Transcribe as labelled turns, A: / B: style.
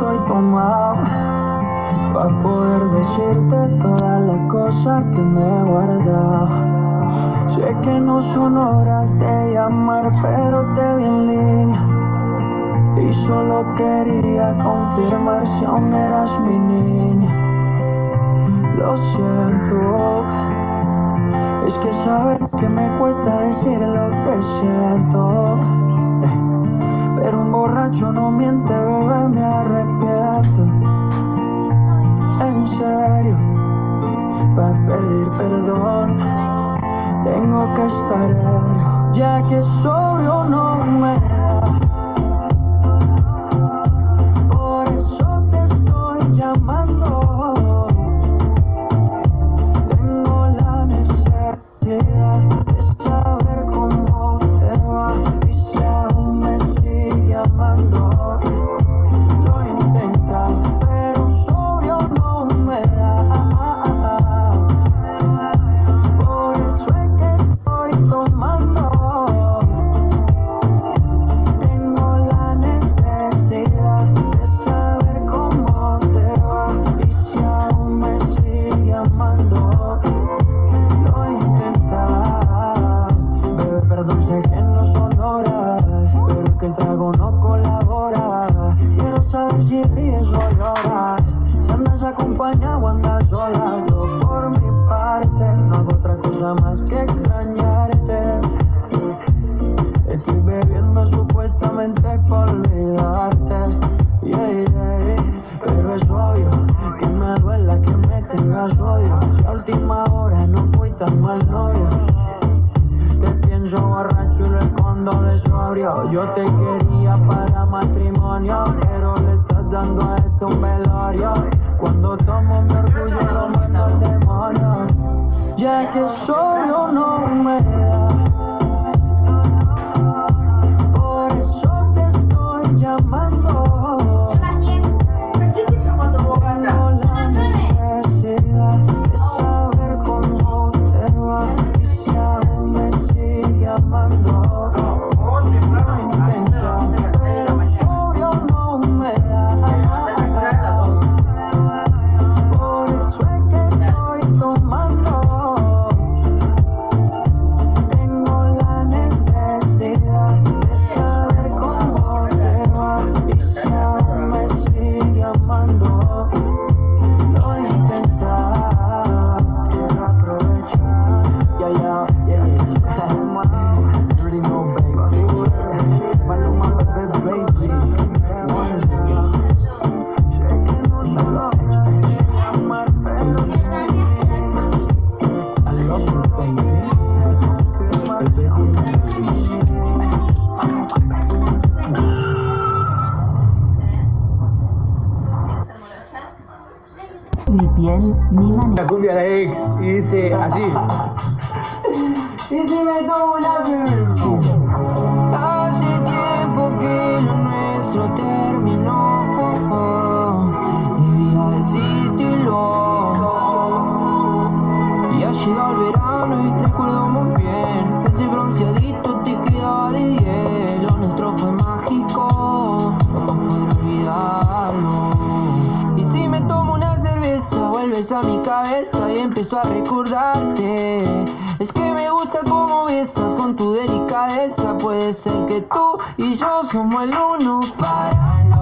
A: estoy tomado para poder decirte todas las cosas que me he guardado. Sé que no son horas de llamar, pero te vi en línea y solo quería confirmar si aún eras mi niña. Lo siento, es que sabes que me cuesta decir lo que siento, pero un borracho no miente, bebé, me arrepiento. En serio, para pedir perdón tengo que estar ebrio, ya que sobrio no me da. Por eso te estoy llamando. Tengo la necesidad de saber cómo te va y si aún me sigue amando. Lo he intentado, pero sobrio no me da. Por eso es que estoy tomando. Tengo la necesidad de saber cómo te va y si aún me sigue amando. Lo he intentado, bebé, perdón, sé que no son horas, pero es que el trago no colabora. Quiero saber si ríes o lloras, si andas acompañado o andas sola. Yo por mi parte no hago otra cosa más que extrañarte. Estoy bebiendo supuestamente por olvidarte, pero es obvio que me duela que me tengas odio. Si a última hora no fui tan mal novio, te pienso borracho y lo escondo de sobrio. Yo te quería para matrimonio, pero le estás dando a esto un velorio. Cuando tomo mi orgullo lo mando al demonio, ya que sobrio no me da. Por eso te estoy llamando. Tengo la necesidad de saber cómo te va y si aún me sigue amando. Lo intento, pero sobrio no me da. Por eso es que estoy tomando. Tengo la necesidad de saber cómo te va y si aún me sigue amando. Lo he intentado, quiero aprovechar. Yeah. You already know, baby. Maluma, baby. One is enough. Sé que no solo amar, pero I love you, baby.
B: Mi piel, mi manera.
C: La cumbia de la ex y dice así.
A: Y si me tomo una cerveza. Hace tiempo que lo nuestro terminó. Debía decírtelo. Y ha llegado el verano y recuerdo muy bien. Ese bronceadito te quedaba de 10. Lo nuestro fue mágico, no puedo olvidarlo. Y si me tomo una cerveza, vuelves a mi cabeza y empiezo a recordarte. Es que me gusta cómo besas con tu delicadeza. Puede ser que tú y yo somos el uno para el